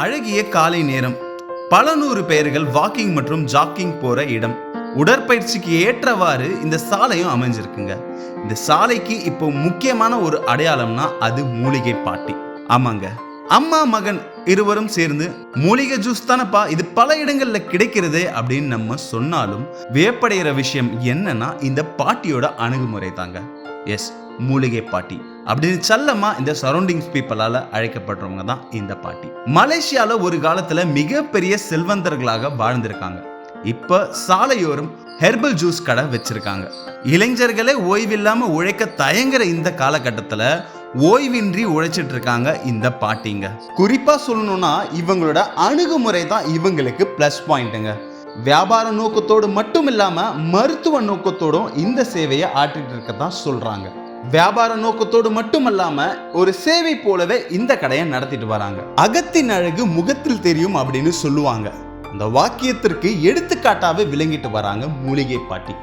அழகிய காலை நேரம், பல நூறு பேர்கள் வாக்கிங் மற்றும் ஜாக்கிங் போற இடம். உடற்பயிற்சிக்கு ஏற்றவாறு இந்த சாலையும் அமைஞ்சிருக்குங்க. இந்த சாலைக்கு இப்போ முக்கியமான ஒரு அடையாளம்னா அது மூலிகை பாட்டி. ஆமாங்க, அம்மா மகன் இருவரும் சேர்ந்து மூலிகை ஜூஸ் தானப்பா, இது பல இடங்கள்ல கிடைக்கிறது அப்படின்னு நம்ம சொன்னாலும் வியப்படைகிற விஷயம் என்னன்னா இந்த பாட்டியோட அணுகுமுறை தாங்க. எஸ், மூலிகை பாட்டி அப்படின்னு செல்லமா இந்த சரௌண்டிங்ஸ் பீப்புளால அழைக்கப்படுறவங்க தான் இந்த பாட்டி. மலேசியால ஒரு காலத்துல மிகப்பெரிய செல்வந்தர்களாக வாழ்ந்திருக்காங்க. இப்ப சாலையோரம் ஹெர்பல் ஜூஸ் கடை வச்சிருக்காங்க. இளைஞர்களே ஓய்வில்லாம உழைக்க தயங்குற இந்த காலகட்டத்துல ஓய்வின்றி உழைச்சிட்டு இருக்காங்க இந்த பாட்டிங்க. குறிப்பா சொல்லணும்னா இவங்களோட அணுகுமுறை தான் இவங்களுக்கு பிளஸ் பாயிண்ட்டுங்க. வியாபார நோக்கத்தோடு மட்டும் இல்லாம மருத்துவ நோக்கத்தோடும் இந்த சேவையை ஆற்றிட்டு இருக்கதான் சொல்றாங்க. வியாபார நோக்கத்தோடு மட்டுமல்லாம ஒரு சேவை போலவே இந்த கடையை நடத்திட்டு வராங்க. அகத்தின் அழகு முகத்தில் தெரியும் அப்படின்னு சொல்லுவாங்க. அந்த வாக்கியத்திற்கு எடுத்துக்காட்டாவே விளங்கிட்டு வராங்க மூலிகை பாட்டி.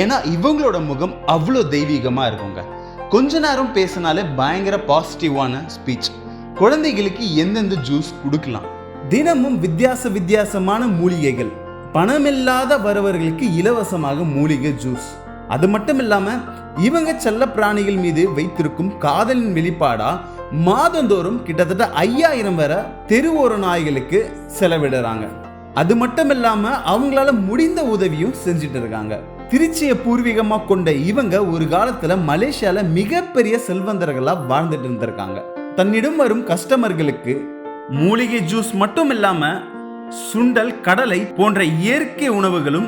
ஏன்னா இவங்களோட முகம் அவ்வளோ தெய்வீகமா இருக்குங்க. கொஞ்ச நேரம் பேசினாலே பயங்கர பாசிட்டிவான ஸ்பீச். குழந்தைகளுக்கு எந்தெந்த ஜூஸ் கொடுக்கலாம், தினமும் வித்தியாசமான மூலிகைகள், பணமில்லாத வரவர்களுக்கு இலவசமாக மூலிகை ஜூஸ். அது மட்டும் இல்லாம இவங்க செல்ல பிராணிகள் மீது வைத்திருக்கும் காதலின் வெளிப்பாடா மாதந்தோறும் கிட்டத்தட்ட 5000 வரை தெருவோர நாய்களுக்கு செலவிடுறாங்க. அது மட்டும் இல்லாம அவங்களால முடிந்த உதவியும் செஞ்சுட்டு இருக்காங்க. திருச்சியை பூர்வீகமா கொண்ட இவங்க ஒரு காலத்துல மலேசியால மிகப்பெரிய செல்வந்தர்களா வாழ்ந்துட்டு இருந்திருக்காங்க. தன்னிடம் வரும் கஸ்டமர்களுக்கு மூலிகை ஜூஸ் மட்டும் இல்லாம சுண்டல், கடலை போன்ற இயற்கை உணவுகளும்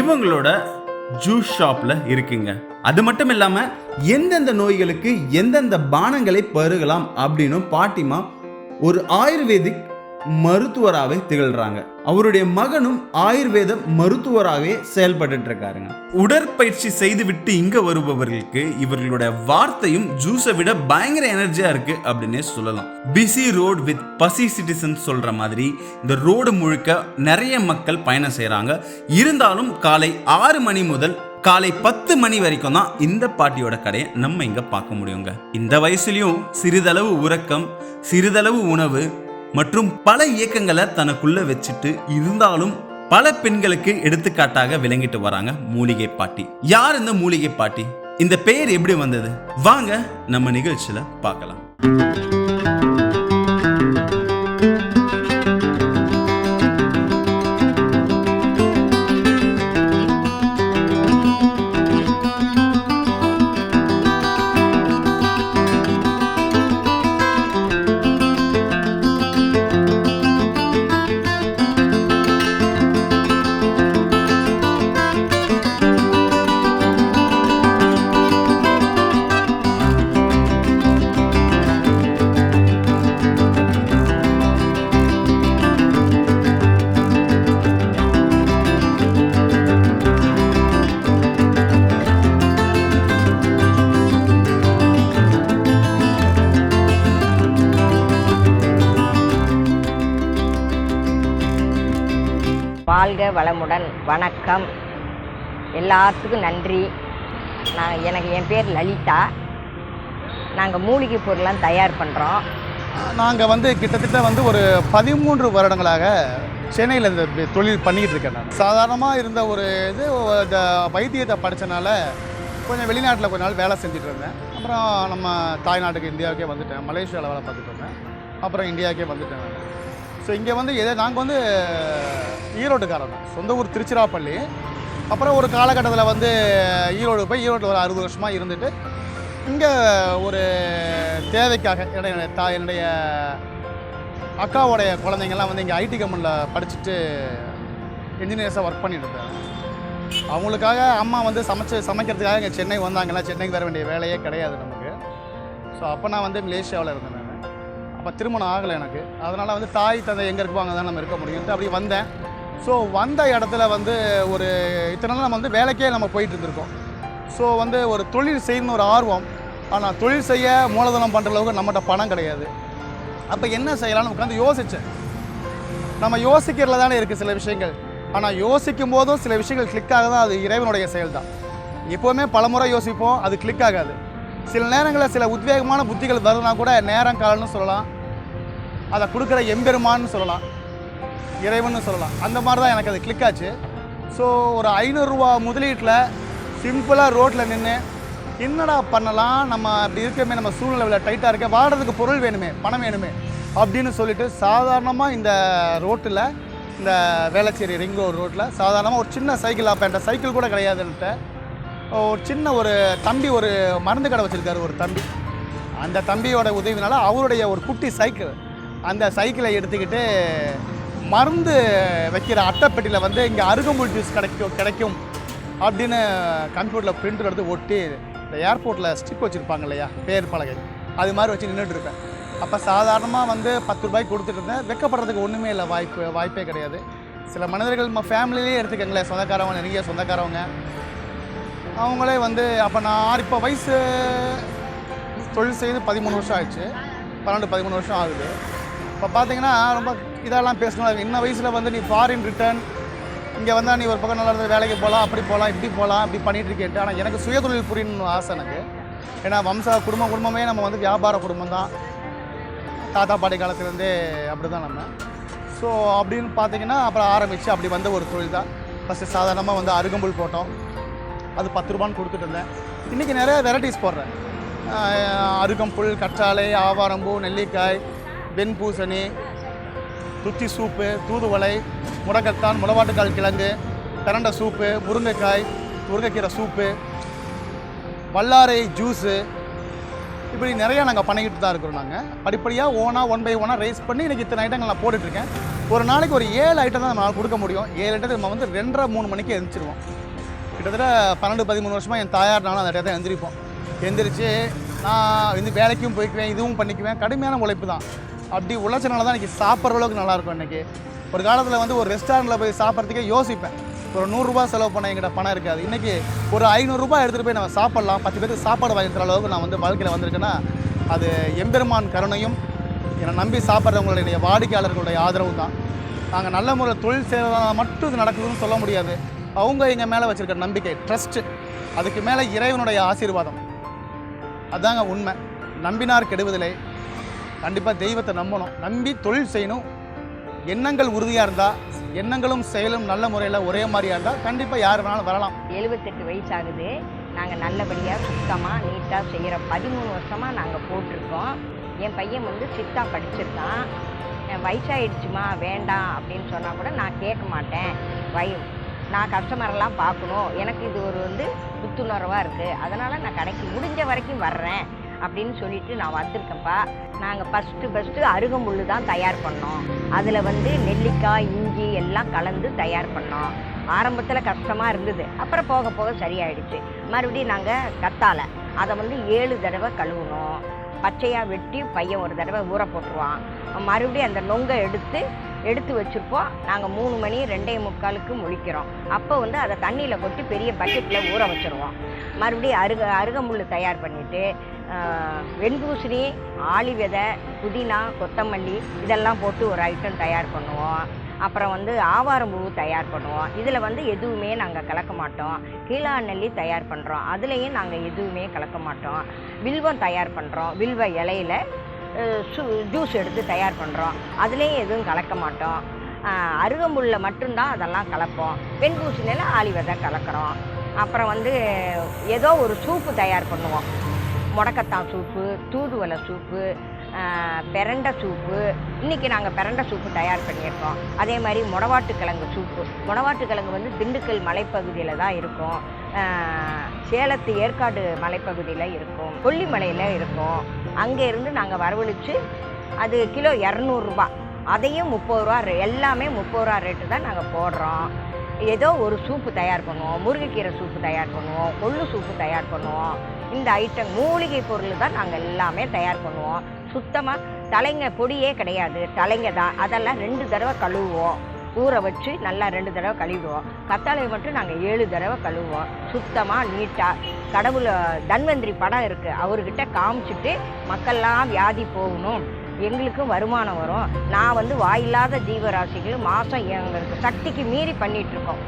இவங்களோட ஜூஸ் ஷாப்ல இருக்குங்க. அது மட்டும் இல்லாம எந்தெந்த நோய்களுக்கு எந்தெந்த பானங்களை பருகலாம் அப்படின்னு பாட்டிமா ஒரு ஆயுர்வேதிக் மருத்துவராகவே திகழ்றாங்க. அவருடைய மகனும் ஆயுர்வேத மருத்துவராகவே செயல்பட்டு இருக்காருங்க. உடற்பயிற்சி செய்து விட்டு இங்க வருபவர்களுக்கு இவர்களோட வார்த்தையும் ஜூஸை விட பயங்கர எனர்ஜியா இருக்கு அப்படின்னே சொல்லலாம். பிஸி ரோட் வித் பசி சிட்டிசன் சொல்ற மாதிரி இந்த ரோடு முழுக்க நிறைய மக்கள் பயணம் செய்யறாங்க. இருந்தாலும் காலை 6 மணி முதல் காலை 10 மணி வரைக்கும் தான் இந்த பாட்டியோட கடையை நம்ம இங்க பார்க்க முடியுங்க. இந்த வயசுலயும் சிறிதளவு உறக்கம், சிறிதளவு உணவு மற்றும் பல இயக்கங்களை தனக்குள்ள வச்சுட்டு இருந்தாலும் பல பெண்களுக்கு எடுத்துக்காட்டாக விளங்கிட்டு வராங்க மூலிகை பாட்டி. யார் இந்த மூலிகை பாட்டி? இந்த பெயர் எப்படி வந்தது? வாங்க நம்ம நிகழ்ச்சியில பார்க்கலாம். வாழ்க வளமுடன். வணக்கம், எல்லாத்துக்கும் நன்றி. என் பேர் லலிதா. நாங்கள் மூலிகை பொருள்லாம் தயார் பண்ணுறோம். நாங்கள் கிட்டத்தட்ட ஒரு 13 வருடங்களாக சென்னையில் இந்த தொழில் பண்ணிக்கிட்டு இருக்கேன். நான் சாதாரணமாக இருந்த ஒரு இந்த வைத்தியத்தை படித்தனால கொஞ்சம் வெளிநாட்டில் கொஞ்ச நாள் வேலை செஞ்சுட்டு இருந்தேன். அப்புறம் நம்ம தாய்நாட்டுக்கு இந்தியாவுக்கே வந்துட்டேன். மலேசியாவில் வேலை பார்த்துட்டு இருந்தேன். அப்புறம் இந்தியாவுக்கே வந்துட்டேன். ஸோ இங்கே நாங்கள் ஈரோட்டுக்காரங்க, சொந்த ஊர் திருச்சிராப்பள்ளி. அப்புறம் ஒரு காலகட்டத்தில் ஈரோடு போய் ஈரோட்டில் ஒரு 60 வருஷமாக இருந்துட்டு இங்கே ஒரு தேவைக்காக என்னுடைய அக்காவோடைய குழந்தைங்கள்லாம் இங்கே ஐடி கம்பெனியில் படிச்சுட்டு இன்ஜினியர்ஸாக ஒர்க் பண்ணிட்டு இருந்தேன். அவங்களுக்காக அம்மா சமைக்கிறதுக்காக இங்கே சென்னை வந்தாங்கலாம். சென்னைக்கு வர வேண்டிய வேலையே கிடையாது நமக்கு. ஸோ அப்போ நான் மலேசியாவில் இருந்தேன். நான் அப்போ திருமணம் ஆகலை எனக்கு. அதனால் தாய் தந்தை எங்கே இருப்பாங்க தான் நம்ம இருக்க முடியும்ட்டு அப்படி வந்தேன். ஸோ வந்த இடத்துல ஒரு இத்தனை நாள் நம்ம வேலைக்கே நம்ம போயிட்டு இருந்திருக்கோம். ஸோ ஒரு தொழில் செய்யணும்னு ஒரு ஆர்வம். ஆனால் தொழில் செய்ய மூலதனம் பண்ணுற அளவுக்கு நம்மகிட்ட பணம் கிடையாது. அப்போ என்ன செய்யலாம்னு உட்காந்து யோசித்தேன். நம்ம யோசிக்கிறதுல தானே இருக்குது சில விஷயங்கள். ஆனால் யோசிக்கும் போதும் சில விஷயங்கள் கிளிக் ஆக தான் அது இறைவனுடைய செயல் தான். எப்போவுமே பலமுறை யோசிப்போம், அது கிளிக் ஆகாது. சில நேரங்களில் சில உத்வேகமான புத்திகள் வருதுனா கூட நேரம் காலம்னு சொல்லலாம். அதை கொடுக்குற எம்பெருமான்னு சொல்லலாம், இறைவன்னு சொல்லலாம். அந்த மாதிரி தான் எனக்கு அது கிளிக் ஆச்சு. ஸோ ஒரு 500 ரூபா முதலீட்டில் சிம்பிளாக ரோட்டில் நின்று என்னடா பண்ணலாம், நம்ம அப்படி இருக்கமே, நம்ம சூழ்நிலை டைட்டாக இருக்க, வாடுறதுக்கு பொருள் வேணுமே, பணம் வேணுமே அப்படின்னு சொல்லிட்டு சாதாரணமாக இந்த ரோட்டில், இந்த வேளச்சேரி ரிங் ரோட்டில் சாதாரணமாக ஒரு சின்ன சைக்கிள், அப்போ என்கிட்ட சைக்கிள் கூட கிடையாதுன்ட்டு ஒரு சின்ன ஒரு தம்பி, ஒரு மருந்து கடை வச்சுருக்காரு ஒரு தம்பி. அந்த தம்பியோட உதவினால அவருடைய ஒரு குட்டி சைக்கிள், அந்த சைக்கிளை எடுத்துக்கிட்டு மருந்து வைக்கிற அட்டைப்பெட்டியில் வந்து இங்கே அருகம்புல் ஜூஸ் கிடைக்கும் அப்படின்னு கம்ப்யூட்டரில் பிரிண்ட் எடுத்து ஒட்டி இந்த ஏர்போர்ட்டில் ஸ்டிக் வச்சுருப்பாங்க இல்லையா, பேர் பலகை, அது மாதிரி வச்சு நின்றுட்டு இருப்பேன். அப்போ சாதாரணமாக வந்து 10 ரூபாய்க்கு கொடுத்துட்டு இருந்தேன். வெட்கப்படுறதுக்கு ஒன்றுமே இல்லை, வாய்ப்பே கிடையாது. சில மனிதர்கள் நம்ம ஃபேமிலியிலே எடுத்துக்கங்களேன், சொந்தக்காரவங்க, நிறைய சொந்தக்காரவங்க, அவங்களே வந்து அப்போ நான் இப்போ வயசு தொழில் செய்து 13 வருஷம் ஆயிடுச்சு, 12-13 வருஷம் ஆகுது. இப்போ பார்த்தீங்கன்னா ரொம்ப இதெல்லாம் பேசணும். இன்ன வயசில் வந்து நீ ஃபாரின் ரிட்டர்ன் இங்கே வந்தால் நீ ஒரு பக்கம் நல்லா இருந்த வேலைக்கு போகலாம், அப்படி போகலாம், இப்படி போகலாம், இப்படி பண்ணிகிட்டு இருக்கேன்ட்டு. ஆனால் எனக்கு சுயதொழில் புரியணும்னு ஆசை எனக்கு. ஏன்னா குடும்பமே நம்ம வந்து வியாபார குடும்பம் தான், தாத்தா பாட்டி காலத்துலேருந்தே அப்படி தான் நம்ம. ஸோ அப்படின்னு பார்த்தீங்கன்னா அப்புறம் ஆரம்பித்து அப்படி வந்த ஒரு தொழில் தான். ஃபஸ்ட்டு சாதாரணமாக வந்து அருகம்புல் போட்டோம், அது 10 ரூபான்னு கொடுத்துட்டு இருந்தேன். இன்றைக்கி நிறைய வெரைட்டிஸ் போடுறேன். அருகம்புல், கற்றாழை, ஆவாரம்பூ, நெல்லிக்காய், வெண்பூசணி, துத்தி சூப்பு, தூதுவளை, முடக்கத்தான், முளவாட்டுக்கால் கிழங்கு, பிரண்டை சூப்பு, முருங்கைக்கீரை சூப்பு, வல்லாரை ஜூஸு, இப்படி நிறையா நாங்கள் பண்ணிக்கிட்டு தான் இருக்கிறோம். நாங்கள் படிப்படியாக ஒன் பை ஒன்னாக ரைஸ் பண்ணி இன்றைக்கி இத்தனை ஐட்டங்கள் நான் போட்டுட்ருக்கேன். ஒரு நாளைக்கு ஒரு 7 ஐட்டம் தான் நம்மளால் கொடுக்க முடியும். 7 ஐட்டத்தை நம்ம வந்து 2:30-3 மணிக்கு எழுந்திரிச்சிருவோம். கிட்டத்தட்ட 12-13 வருஷமாக என் தாயார்னாலும் அந்த இடத்த எழுந்திரிப்போம். எந்திரிச்சு நான் வந்து வேலைக்கும் போய்க்குவேன், இதுவும் பண்ணிக்குவேன். கடுமையான உழைப்பு தான். அப்படி உழைச்சனால தான் இன்றைக்கி சாப்பிட்ற அளவுக்கு நல்லாயிருக்கும். இன்றைக்கி ஒரு காலத்தில் வந்து ஒரு ரெஸ்டாரண்ட்டில் போய் சாப்பிட்றதுக்கே யோசிப்பேன். ஒரு 100 ரூபா செலவு பண்ண என்கிட்ட பணம் இருக்காது. இன்றைக்கி ஒரு 500 ரூபாய் எடுத்துகிட்டு போய் நம்ம சாப்பிட்லாம், 10 பேருக்கு சாப்பாடு வாங்கி தர அளவுக்கு நான் வந்து வாழ்க்கையில் வந்திருக்கேன்னா அது எம்பெருமான் கருணையும் என்னை நம்பி சாப்பிட்றவங்களுடைய வாடிக்கையாளர்களுடைய ஆதரவும் தான். நாங்கள் நல்ல முறையில் தொழில் செய்கிறதா மட்டும் இது நடக்குதுன்னு சொல்ல முடியாது. அவங்க எங்கள் மேலே வச்சுருக்க நம்பிக்கை, ட்ரஸ்ட்டு, அதுக்கு மேலே இறைவனுடைய ஆசீர்வாதம், அதுதாங்க உண்மை. நம்பினார் கெடுவதில்லை. கண்டிப்பாக தெய்வத்தை நம்பணும், நம்பி தொழில் செய்யணும். எண்ணங்கள் உறுதியாக இருந்தால், எண்ணங்களும் செயலும் நல்ல முறையில் ஒரே மாதிரியாக இருந்தால் கண்டிப்பாக யார் வேணாலும் வரலாம். 78 வயசு ஆகுது. நாங்கள் நல்லபடியாக சுத்தமாக நீட்டாக செய்கிற 13 வருஷமாக நாங்கள் போட்டிருக்கோம். என் பையன் வந்து சித்தா படிச்சிருக்கான். வயசாகிடுச்சுமா வேண்டாம் அப்படின்னு சொன்னால் கூட நான் கேட்க மாட்டேன். நான் கஸ்டமரெல்லாம் பார்க்கணும், எனக்கு இது ஒரு வந்து புத்துணர்வாக இருக்குது, அதனால் நான் கடைக்கு முடிஞ்ச வரைக்கும் வர்றேன் அப்படின்னு சொல்லிட்டு நான் வந்திருக்கேன்ப்பா. நாங்கள் ஃபஸ்ட்டு அருகம்புல் தான் தயார் பண்ணோம். அதில் வந்து நெல்லிக்காய், இஞ்சி எல்லாம் கலந்து தயார் பண்ணோம். ஆரம்பத்தில் கஷ்டமாக இருந்தது, அப்புறம் போக போக சரியாயிடுச்சு. மறுபடியும் நாங்கள் கத்தாழை, அதை வந்து 7 தடவை கழுவணும். பச்சையாக வெட்டி பையன் ஒரு தடவை ஊற போட்டுருவான். மறுபடியும் அந்த நொங்கை எடுத்து வச்சுருப்போம். நாங்கள் 3 மணி 2:45க்கு முழிக்கிறோம். அப்போ வந்து அதை தண்ணியில் கொட்டி பெரிய பக்கெட்டில் ஊற வச்சுருவோம். மறுபடியும் அருகம்புல் தயார் பண்ணிவிட்டு வெண்பூசணி, ஆளி விதை, புதினா, கொத்தமல்லி இதெல்லாம் போட்டு ஒரு ஐட்டம் தயார் பண்ணுவோம். அப்புறம் வந்து ஆவாரம்பூ தயார் பண்ணுவோம். இதில் வந்து எதுவுமே நாங்கள் கலக்க மாட்டோம். கீழா நெல்லி தயார் பண்ணுறோம், அதுலேயும் நாங்கள் எதுவுமே கலக்க மாட்டோம். வில்வம் தயார் பண்ணுறோம், வில்வ இலையில் ஜூஸ் எடுத்து தயார் பண்ணுறோம், அதுலேயும் எதுவும் கலக்க மாட்டோம். அருகம்புல்லில் மட்டும்தான் அதெல்லாம் கலப்போம். வெண்பூசணியில் ஆளி விதை கலக்கிறோம். அப்புறம் வந்து ஏதோ ஒரு சூப்பு தயார் பண்ணுவோம். முடக்கத்தான் சூப்பு, தூதுவளை சூப்பு, பிரண்டை சூப்பு. இன்றைக்கி நாங்கள் பிரண்டை சூப்பு தயார் பண்ணியிருக்கோம். அதே மாதிரி முடவாட்டுக்கிழங்கு சூப்பு. முடவாட்டுக்கிழங்கு வந்து திண்டுக்கல் மலைப்பகுதியில் தான் இருக்கும், சேலத்து ஏற்காடு மலைப்பகுதியில் இருக்கும், கொல்லிமலையில் இருக்கும். அங்கேருந்து நாங்கள் வரவழைச்சு அது கிலோ 200 ரூபா, அதையும் 30 ரூபா, எல்லாமே 30 ரூபா ரேட்டு தான் நாங்கள் போடுறோம். ஏதோ ஒரு சூப்பு தயார் பண்ணுவோம், முருங்கைக்கீரை சூப்பு தயார் பண்ணுவோம், கொள்ளு சூப்பு தயார் பண்ணுவோம். இந்த ஐட்டம் மூலிகை பொருள் தான் நாங்கள் எல்லாமே தயார் பண்ணுவோம். சுத்தமாக தலைங்க பொடியே கிடையாது, தலைங்க தான். அதெல்லாம் 2 தடவை கழுவுவோம், ஊற வச்சு நல்லா 2 தடவை கழுவிடுவோம். கத்தாழையை மட்டும் நாங்கள் 7 தடவை கழுவுவோம். சுத்தமாக நீட்டாக கடவுள் தன்வந்திரி படம் இருக்குது, அவர்கிட்ட காமிச்சிட்டு மக்கள்லாம் வியாதி போகணும், எங்களுக்கும் வருமானம் வரும். நான் வந்து வாயில்லாத ஜீவராசிகள் மாதம் எங்களுக்கு சக்திக்கு மீறி பண்ணிகிட்ருக்கோம்.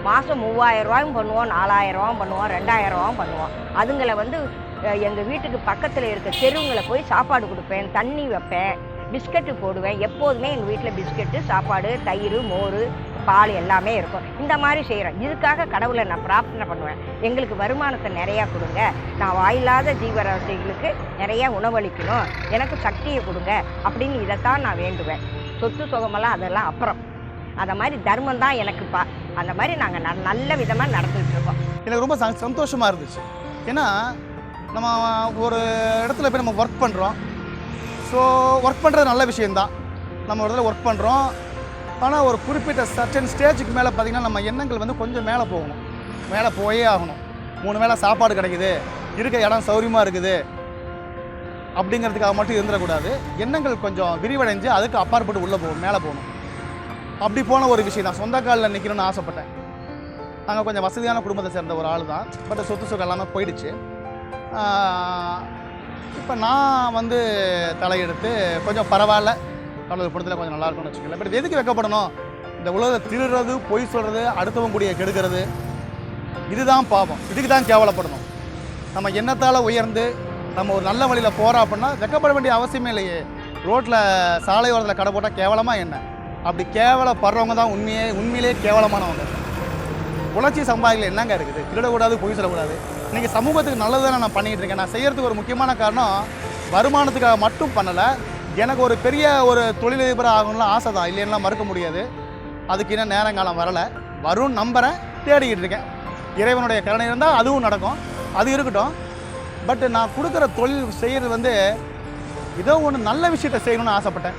மாதம் 3000 ரூபாயும் பண்ணுவோம், 4000 ரூபாயும் பண்ணுவோம், 2000 ரூபாயும் பண்ணுவோம். அதுங்களை வந்து எங்கள் வீட்டுக்கு பக்கத்தில் இருக்க தெருவுங்களை போய் சாப்பாடு கொடுப்பேன், தண்ணி வைப்பேன். பிஸ்கட்டு போடுவேன். எப்போதுமே எங்கள் வீட்டில் பிஸ்கட்டு, சாப்பாடு, தயிர், மோர், பால் எல்லாமே இருக்கும். இந்த மாதிரி செய்கிறோம். இதுக்காக கடவுளை நான் பிரார்த்தனை பண்ணுவேன். எங்களுக்கு வருமானத்தை நிறையா கொடுங்க, நான் வாயில்லாத ஜீவராசிகளுக்கு நிறையா உணவளிக்கணும், எனக்கு சக்தியை கொடுங்க அப்படின்னு இதைத்தான் நான் வேண்டுவேன். சொத்து சுகமெல்லாம் அதெல்லாம் அப்புறம். அந்த மாதிரி தர்மம் தான் எனக்குப்பா. அந்த மாதிரி நாங்கள் நல்ல விதமாக நடந்துகிட்டு இருக்கோம். எனக்கு ரொம்ப சந்தோஷமாக இருந்துச்சு. ஏன்னா நம்ம ஒரு இடத்துல போய் நம்ம ஒர்க் பண்ணுறோம். ஸோ ஒர்க் பண்ணுறது நல்ல விஷயந்தான். நம்ம ஒரு இடத்துல ஒர்க் பண்ணுறோம். ஆனால் ஒரு குறிப்பிட்ட சர்டன் ஸ்டேஜுக்கு மேலே பார்த்திங்கன்னா நம்ம எண்ணங்கள் வந்து கொஞ்சம் மேலே போகணும். மேலே போயே ஆகணும். 3 வேளை சாப்பாடு கிடைக்குது, இருக்க இடம் சௌரியமாக இருக்குது அப்படிங்கிறதுக்காக மட்டும் இருந்துடக்கூடாது. எண்ணங்கள் கொஞ்சம் விரிவடைஞ்சு அதுக்கு அப்பாற்பட்டு உள்ளே போகணும், மேலே போகணும். அப்படி போன ஒரு விஷயம் தான். சொந்த காலில் நிற்கணும்னு ஆசைப்பட்டேன். நாங்கள் கொஞ்சம் வசதியான குடும்பத்தை சேர்ந்த ஒரு ஆள் தான். பட் சொத்து சுகம் எல்லாமே போயிடுச்சு. இப்போ நான் வந்து தலையெடுத்து கொஞ்சம் பரவாயில்ல, கடவுள் படத்தில் கொஞ்சம் நல்லா இருக்கும்னு வச்சுக்கல. பட் எதுக்கு வைக்கப்படணும்? இந்த உலகத்தை திருடுறது, பொய் சொல்கிறது, அடுத்தவங்க கூடிய கெடுக்கிறது, இதுதான் பாவம். இதுக்கு தான் கேவலப்படணும். நம்ம எண்ணத்தால் உயர்ந்து நம்ம ஒரு நல்ல வழியில் போகிறோம் அப்படின்னா வெக்கப்பட வேண்டிய அவசியமே இல்லையே. ரோட்டில் சாலையோரத்தில் கடை போட்டால் கேவலமாக என்ன? அப்படி கேவலப்படுறவங்க தான் உண்மையிலே கேவலமானவங்க. உழைச்சி சம்பாதிக்கல என்னங்க இருக்குது? திருடக்கூடாது, பொய் சொல்லக்கூடாது. இன்றைக்கி சமூகத்துக்கு நல்லது தான் நான் பண்ணிகிட்டு இருக்கேன். நான் செய்கிறதுக்கு ஒரு முக்கியமான காரணம் வருமானத்துக்காக மட்டும் பண்ணலை. எனக்கு ஒரு பெரிய ஒரு தொழிலதிபராக ஆகணும்லாம் ஆசை தான், இல்லைன்னா மறுக்க முடியாது. அதுக்கு இன்னும் நேரங்காலம் வரலை. வரும்னு நம்புகிறேன், தேடிக்கிட்டு இருக்கேன். இறைவனுடைய கருணை இருந்தால் அதுவும் நடக்கும், அது இருக்கட்டும். பட் நான் கொடுக்குற தொழில் செய்கிறது வந்து ஏதோ ஒன்று நல்ல விஷயத்தை செய்யணும்னு ஆசைப்பட்டேன்.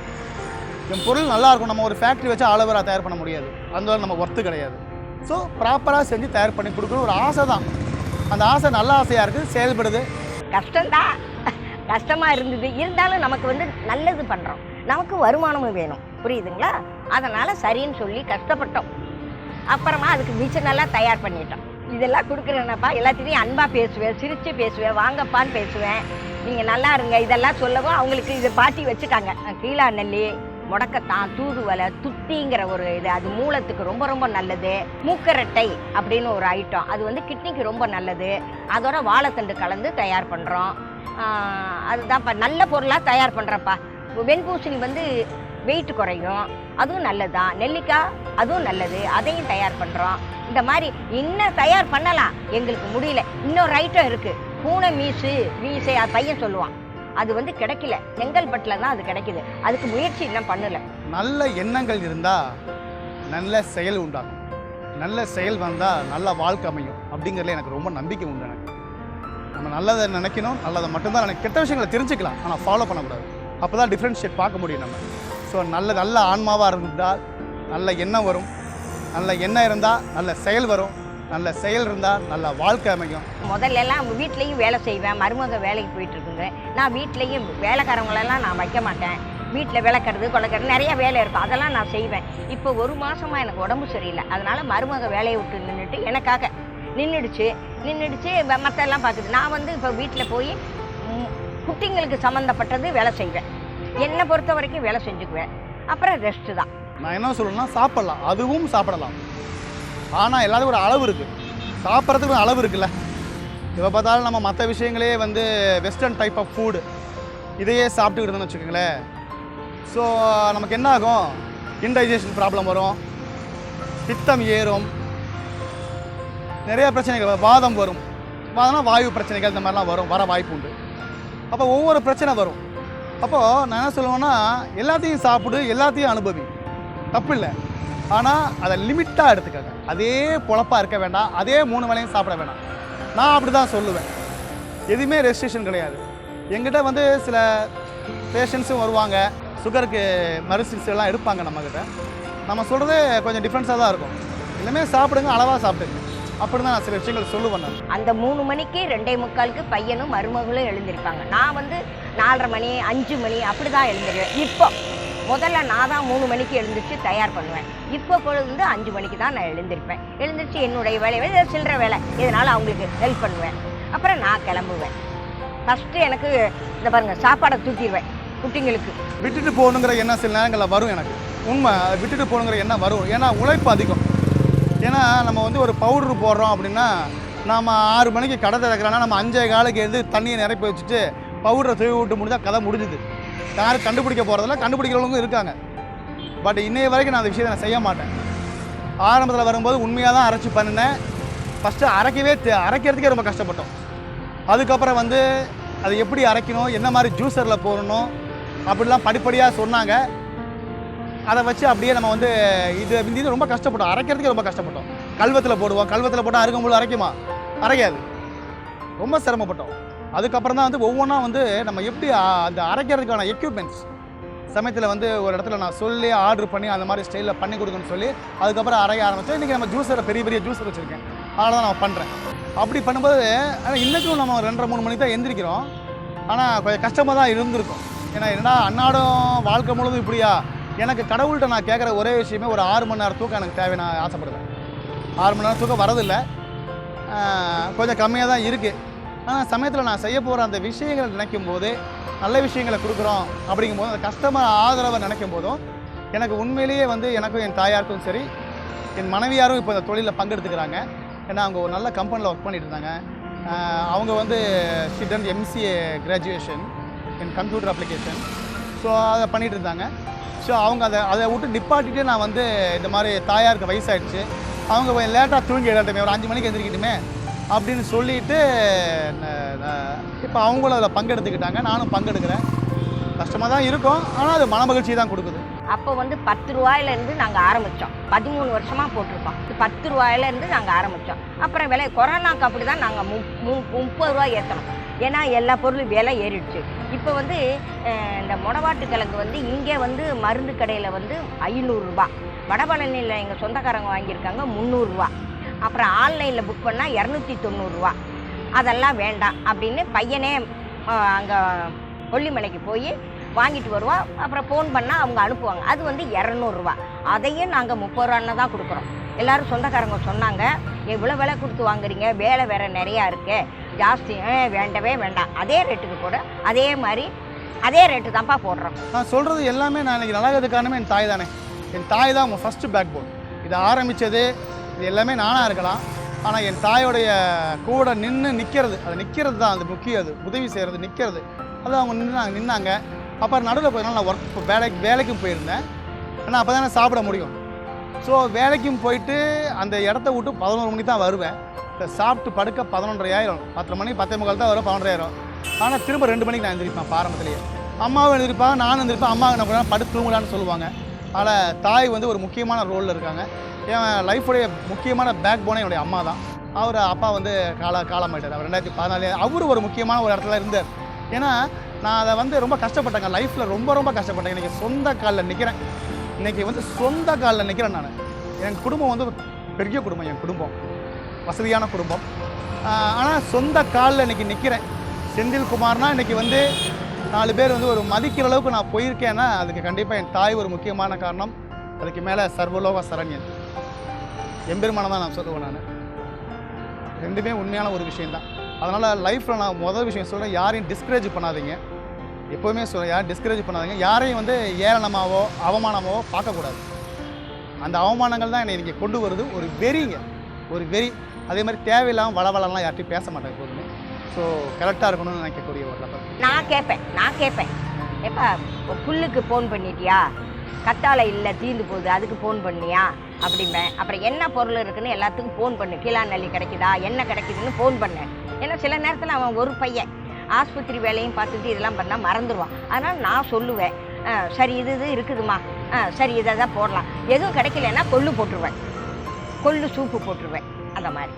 என் பொருள் நல்லா இருக்கும். நம்ம ஒரு ஃபேக்ட்ரி வச்சு அளவராக தயார் பண்ண முடியாது, அந்த நம்ம ஒர்த்து கிடையாது. ஸோ ப்ராப்பராக செஞ்சு தயார் பண்ணி கொடுக்கணும் ஒரு ஆசை தான். அந்த ஆசை நல்ல ஆசையாக இருக்குது, செயல்படுது. கஷ்டம்தான், கஷ்டமாக இருந்தது. இருந்தாலும் நமக்கு வந்து நல்லது பண்ணுறோம், நமக்கு வருமானமும் வேணும், புரியுதுங்களா? அதனால் சரின்னு சொல்லி கஷ்டப்பட்டோம். அப்புறமா அதுக்கு மிச்சம் நல்லா தயார் பண்ணிட்டோம். இதெல்லாம் கொடுக்குறேன்னப்பா, எல்லாத்தையும் அன்பாக பேசுவேன், சிரித்து பேசுவேன், வாங்கப்பான்னு பேசுவேன். நீங்கள் நல்லா இருங்க இதெல்லாம் சொல்லவும் அவங்களுக்கு இதை பாட்டி வச்சுக்காங்க. கீழா நெல்லி, முடக்கத்தான், தூதுவலை, துத்திங்கிற ஒரு இது, அது மூலத்துக்கு ரொம்ப ரொம்ப நல்லது. மூக்கரட்டை அப்படின்னு ஒரு ஐட்டம், அது வந்து கிட்னிக்கு ரொம்ப நல்லது. அதோட வாழைத்தண்டு கலந்து தயார் பண்ணுறோம். அதுதான்ப்பா நல்ல பொருளாக தயார் பண்ணுறப்பா. வெண்பூசணி வந்து வெயிட் குறையும், அதுவும் நல்லது தான். நெல்லிக்காய் அதுவும் நல்லது, அதையும் தயார் பண்ணுறோம். இந்த மாதிரி இன்னும் தயார் பண்ணலாம், எங்களுக்கு முடியல. இன்னொரு ஐட்டம் இருக்குது, பூனை மீசை அது பையன் சொல்லுவான். அது வந்து கிடைக்கல, செங்கல்பட்டில் தான் அது கிடைக்குது. அதுக்கு முயற்சி இன்னும் பண்ணலை. நல்ல எண்ணங்கள் இருந்தால் நல்ல செயல் உண்டாகும். நல்ல செயல் வந்தால் நல்ல வாழ்க்கை அமையும் அப்படிங்கிறதுல எனக்கு ரொம்ப நம்பிக்கை உண்டு. எனக்கு நம்ம நல்லதை நினைக்கணும், நல்லதை மட்டும்தான் நினைக்க. கெட்ட விஷயங்களை தெரிஞ்சுக்கலாம், ஆனால் ஃபாலோ பண்ணக்கூடாது. அப்போ தான் டிஃப்ரென்ஷியேட் பார்க்க முடியும் நம்ம. ஸோ நல்ல ஆன்மாவாக இருந்தால் நல்ல எண்ணம் வரும், நல்ல எண்ணம் இருந்தால் நல்ல செயல் வரும், நல்ல செயல் இருந்தால் நல்ல வாழ்க்கை அமையும். முதல்ல எல்லாம் வீட்லேயும் வேலை செய்வேன். மருமக வேலைக்கு போயிட்டு இருக்குங்க. நான் வீட்லேயும் வேலைக்காரங்களெல்லாம் நான் வைக்க மாட்டேன். வீட்டில் விளக்கிறது கொலைக்கிறது நிறைய வேலை இருக்கும், அதெல்லாம் நான் செய்வேன். இப்போ 1 மாதமாக எனக்கு உடம்பு சரியில்லை, அதனால் மருமக வேலையை விட்டு நின்றுட்டு எனக்காக நின்றுடுச்சு மற்றெல்லாம் பார்க்குது. நான் வந்து இப்போ வீட்டில் போய் குட்டிங்களுக்கு சம்மந்தப்பட்டது வேலை செய்வேன். என்னை பொறுத்த வரைக்கும் வேலை செஞ்சுக்குவேன். அப்புறம் ரெஸ்ட்டு தான். நான் என்ன சொல்லணும்னா, சாப்பிட்லாம், அதுவும் சாப்பிடலாம். ஆனால் எல்லாத்துக்கும் ஒரு அளவு இருக்குது. சாப்பிட்றதுக்கு ஒரு அளவு இருக்குல்ல. இப்போ பார்த்தாலும் நம்ம மற்ற விஷயங்களே வந்து வெஸ்டர்ன் டைப் ஆஃப் ஃபுட் இதையே சாப்பிட்டுக்கிட்டோன்னு வச்சுக்கோங்களேன். ஸோ நமக்கு என்ன ஆகும்? இன்டைஜஷன் ப்ராப்ளம் வரும், பித்தம் ஏறும், நிறைய பிரச்சனைகள், வாதம் வரும். வாதம்னா வாயு பிரச்சனைகள், இந்த மாதிரிலாம் வர வாய்ப்பு உண்டு. அப்போ ஒவ்வொரு பிரச்சனை வரும். அப்போது நான் என்ன சொல்லுவேன்னா, எல்லாத்தையும் சாப்பிடு, எல்லாத்தையும் அனுபவி, தப்பு இல்லை. ஆனால் அதை லிமிட்டாக எடுத்துக்கங்க. அதே பொழப்பாக இருக்க வேண்டாம், அதே 3 வேளையும் சாப்பிட வேண்டாம். நான் அப்படி தான் சொல்லுவேன். எதுவுமே ரெஸ்ட்ரிக்ஷன் கிடையாது. எங்கிட்ட வந்து சில பேஷண்ட்ஸும் வருவாங்க, சுகருக்கு மெடிசின்ஸ் எல்லாம் எடுப்பாங்க நம்மக்கிட்ட. நம்ம சொல்கிறது கொஞ்சம் டிஃப்ரென்ஸாக தான் இருக்கும். எல்லாமே சாப்பிடுங்க, அளவாக சாப்பிடுங்க, அப்படி தான் நான் சில விஷயங்கள் சொல்லுவேன். அந்த 3 மணிக்கு 2:45க்கு பையனும் மருமகளும் எழுந்திருப்பாங்க. நான் வந்து 4:30 மணி 5 மணி அப்படி தான் எழுந்திருவேன். இப்போ முதல்ல நான் தான் 3 மணிக்கு எழுந்திரிச்சு தயார் பண்ணுவேன். இப்போ பொழுது வந்து 5 மணிக்கு தான் நான் எழுந்திருப்பேன். எழுந்திரிச்சு என்னுடைய வேலை சில்லற வேலை இதனால் அவங்களுக்கு ஹெல்ப் பண்ணுவேன். அப்புறம் நான் கிளம்புவேன். ஃபஸ்ட்டு எனக்கு இந்த பாருங்கள், சாப்பாடை தூக்கிடுவேன் குட்டிங்களுக்கு. விட்டுட்டு போகணுங்கிற எண்ணம் சில நேரங்களில் வரும் எனக்கு. உண்மை, விட்டுட்டு போகணுங்கிற எண்ணம் வரும். ஏன்னா உழைப்பு அதிகம். ஏன்னா நம்ம வந்து ஒரு பவுட்ரு போடுறோம் அப்படின்னா, நம்ம 6 மணிக்கு கடை திறக்கிறோன்னா நம்ம 5:15க்கு எழுந்து தண்ணியை நிரப்பி வச்சுட்டு பவுடரை தூவி விட்டு முடிஞ்சால் கதை முடிஞ்சுது. யாரும் கண்டுபிடிக்க போகிறதில்ல, கண்டுபிடிக்கிறவங்களும் இருக்காங்க. பட் இன்னைய வரைக்கும் நான் அந்த விஷயத்தை நான் செய்ய மாட்டேன். ஆரம்பத்தில் வரும்போது உண்மையாக தான் அரைச்சி பண்ணினேன். ஃபஸ்ட்டு அரைக்கிறதுக்கே ரொம்ப கஷ்டப்பட்டோம். அதுக்கப்புறம் வந்து அதை எப்படி அரைக்கணும், என்ன மாதிரி ஜூஸரில் போடணும் அப்படிலாம் படிப்படியாக சொன்னாங்க. அதை வச்சு அப்படியே நம்ம வந்து இது ரொம்ப கஷ்டப்பட்டோம். அரைக்கிறதுக்கே ரொம்ப கஷ்டப்பட்டோம். கல்வத்தில் போடுவோம், கல்வத்தில் போட்டால் அருகம்புல் அரைக்குமா? அரைக்காது. ரொம்ப சிரமப்பட்டோம். அதுக்கப்புறம் தான் வந்து ஒவ்வொன்றா வந்து நம்ம எப்படி அந்த அரைக்கிறதுக்கான எக்யூப்மெண்ட்ஸ் சமயத்தில் வந்து ஒரு இடத்துல நான் சொல்லி ஆர்டர் பண்ணி அந்த மாதிரி ஸ்டைலில் பண்ணி கொடுக்கணும்னு சொல்லி அதுக்கப்புறம் அரைய ஆரம்பித்தோம். இன்றைக்கி நம்ம ஜூஸரை பெரிய ஜூஸர் வச்சுருக்கேன். அதனால தான் நான் பண்ணுறேன். அப்படி பண்ணும்போது ஆனால் இன்றைக்கும் நம்ம 2:30-3 மணிக்கு தான் எந்திரிக்கிறோம். ஆனால் கொஞ்சம் கஷ்டமாக தான் இருந்திருக்கும். ஏன்னா என்னடா அன்னாடம் வாழ்க்கை முழுதும் இப்படியா? எனக்கு கடவுள்கிட்ட நான் கேட்குற ஒரே விஷயமே ஒரு 6 மணி நேரம் தூக்கம் எனக்கு தேவை. நான் ஆசைப்படுவேன். 6 மணி நேரம் தூக்கம் வரதில்லை, கொஞ்சம் கம்மியாக தான் இருக்குது. ஆனால் சமயத்தில் நான் செய்ய போகிற அந்த விஷயங்களை நினைக்கும் போது, நல்ல விஷயங்களை கொடுக்குறோம் அப்படிங்கும்போது, அந்த கஸ்டமர் ஆதரவை நினைக்கும் போதும் எனக்கு உண்மையிலேயே வந்து எனக்கும் என் தாயாருக்கும் சரி, என் மனைவியாரும் இப்போ இந்த தொழிலில் பங்கெடுத்துக்கிறாங்க. ஏன்னா அவங்க ஒரு நல்ல கம்பெனியில் ஒர்க் பண்ணிட்டு இருந்தாங்க. அவங்க வந்து she done MCA graduation in computer application. So அதை பண்ணிகிட்டு இருந்தாங்க. ஸோ அவங்க அதை விட்டு நிப்பாட்டிட்டு நான் வந்து இந்த மாதிரி தாயாருக்கு வயசாகிடுச்சு, அவங்க லேட்டாக தூங்கி எழுதட்டுமே, ஒரு 5 மணிக்கு எழுந்திரிக்கட்டுமே அப்படின்னு சொல்லிட்டு இப்போ அவங்களும் அதில் பங்கெடுத்துக்கிட்டாங்க. நானும் பங்கெடுக்கிறேன். கஷ்டமாக தான் இருக்கும், ஆனால் அது மனமகிழ்ச்சி தான் கொடுக்குது. அப்போ வந்து 10 ரூபாயிலேருந்து நாங்கள் ஆரம்பித்தோம். 13 வருஷமாக போட்டிருக்கோம். 10 ரூபாயிலேருந்து நாங்கள் ஆரம்பித்தோம். அப்புறம் விலை கொரோனாக்கு அப்படி தான் நாங்கள் 30 ரூபா ஏற்றணும். ஏன்னா எல்லா பொருளும் விலை ஏறிடுச்சு. இப்போ வந்து இந்த மொடவாட்டு கிழங்கு வந்து இங்கே வந்து மருந்து கடையில் வந்து 500 ரூபா, வடபழனியில் எங்கள் சொந்தக்காரங்க வாங்கியிருக்காங்க 300 ரூபா. அப்புறம் ஆன்லைனில் புக் பண்ணால் 290 ரூபா. அதெல்லாம் வேண்டாம் அப்படின்னு பையனே அங்கே கொல்லிமலைக்கு போய் வாங்கிட்டு வருவா. அப்புறம் ஃபோன் பண்ணால் அவங்க அனுப்புவாங்க. அது வந்து 200 ரூபா. அதையும் நாங்கள் 30 ரூபான்னு தான் கொடுக்குறோம். எல்லோரும் சொந்தக்காரங்க சொன்னாங்க, எவ்வளோ விலை கொடுத்து வாங்குறீங்க, வேலை வேறு நிறையா இருக்கு, ஜாஸ்தி வேண்டவே வேண்டாம், அதே ரேட்டுக்கு போட, அதே மாதிரி அதே ரேட்டு தான்ப்பா போடுறோம். நான் சொல்கிறது எல்லாமே நான் இன்றைக்கி நல்லாகிறது காரணமே என் தாய் தானே. என் தாய் தான் அவங்க ஃபஸ்ட்டு பேக் போன். இதை ஆரம்பித்தது இது எல்லாமே நானாக இருக்கலாம், ஆனால் என் தாயோடைய கூட நிற்கிறது, அது நிற்கிறது தான் அது முக்கியம். அது உதவி செய்கிறது, நிற்கிறது, அது அவங்க நின்னாங்க. அப்புறம் நடுவில் போய் நான் வேலைக்கும் போயிருந்தேன். ஆனால் அப்போ தான் சாப்பிட முடியும். ஸோ வேலைக்கும் போயிட்டு அந்த இடத்த விட்டு 11 மணிக்கு தான் வருவேன். சாப்பிட்டு படுக்க 11:30 ஆயிரும். 10 மணி 10:45 தான் வரும், 11:30 ஆயிரும். ஆனால் திரும்ப 2 மணிக்கு நான் எழுந்திருப்பேன். ஆரம்பத்திலேயே அம்மாவும் எழுந்திருப்பாங்க, நானும் எழுந்திருப்பேன். அம்மா என்ன பண்ணால் படுத்து தூங்கலான்னு சொல்லுவாங்க. அதில் தாய் வந்து ஒரு முக்கியமான ரோலில் இருக்காங்க. என் லைஃபுடைய முக்கியமான பேக் போனே என்னுடைய அம்மா தான். அவர் அப்பா வந்து காலமாயிட்டார். அவர் 2014 அவர் ஒரு முக்கியமான ஒரு இடத்துல இருந்தார். ஏன்னா நான் அதை வந்து ரொம்ப கஷ்டப்பட்டேங்க. லைஃப்பில் ரொம்ப கஷ்டப்பட்டேன். இன்றைக்கி சொந்த காலில் நிற்கிறேன். இன்றைக்கி வந்து சொந்த காலில் நிற்கிறேன் நான். என் குடும்பம் வந்து பெரிய குடும்பம், என் குடும்பம் வசதியான குடும்பம். ஆனால் சொந்த காலில் இன்றைக்கி நிற்கிறேன். செந்தில்குமார்னால் இன்றைக்கி வந்து 4 பேர் வந்து ஒரு மதிக்கிற அளவுக்கு நான் போயிருக்கேன்னா அதுக்கு கண்டிப்பாக என் தாய் ஒரு முக்கியமான காரணம். அதுக்கு மேலே சர்வலோக சரண்யன் எம்பெருமானை தான் நான் சொல்லுவேன். நான் ரெண்டுமே உண்மையான ஒரு விஷயந்தான். அதனால் லைஃப்பில் நான் முதல் விஷயம் சொல்கிறேன், யாரையும் டிஸ்கரேஜ் பண்ணாதீங்க. எப்போவுமே சொல்கிறேன், யாரும் டிஸ்கரேஜ் பண்ணாதீங்க. யாரையும் வந்து ஏளனமாவோ அவமானமாவோ பார்க்கக்கூடாது. அந்த அவமானங்கள் தான் என்னை இன்றைக்கி கொண்டு வருது. ஒரு வெறிங்க, ஒரு வெறி. அதே மாதிரி தேவையில்லாமல் வளவலலாம் யார்ட்டையும் பேச மாட்டேன் எப்போதுமே. ஸோ கரெக்டாக இருக்கணும்னு நினைக்கக்கூடிய ஒரு நபர். நான் கேட்பேன் எப்பா புல்லுக்கு ஃபோன் பண்ணிட்டியா, கத்தாழை இல்லை தீர்ந்து போகுது அதுக்கு ஃபோன் பண்ணியா அப்படிம்பேன். அப்புறம் என்ன பொருள் இருக்குதுன்னு எல்லாத்துக்கும் ஃபோன் பண்ணு, கீழாநெல்லி கிடைக்குதா, என்ன கிடைக்குதுன்னு ஃபோன் பண்ணேன். ஏன்னா சில நேரத்தில் அவன் ஒரு பையன் ஆஸ்பத்திரி வேலையும் பார்த்துட்டு இதெல்லாம் பண்ணால் மறந்துடுவான். அதனால் நான் சொல்லுவேன், சரி இது இருக்குதுமா, சரி இதை தான் போடலாம். எதுவும் கிடைக்கலன்னா கொள்ளு போட்டுருவேன், கொள்ளு சூப்பு போட்டுருவேன். அந்த மாதிரி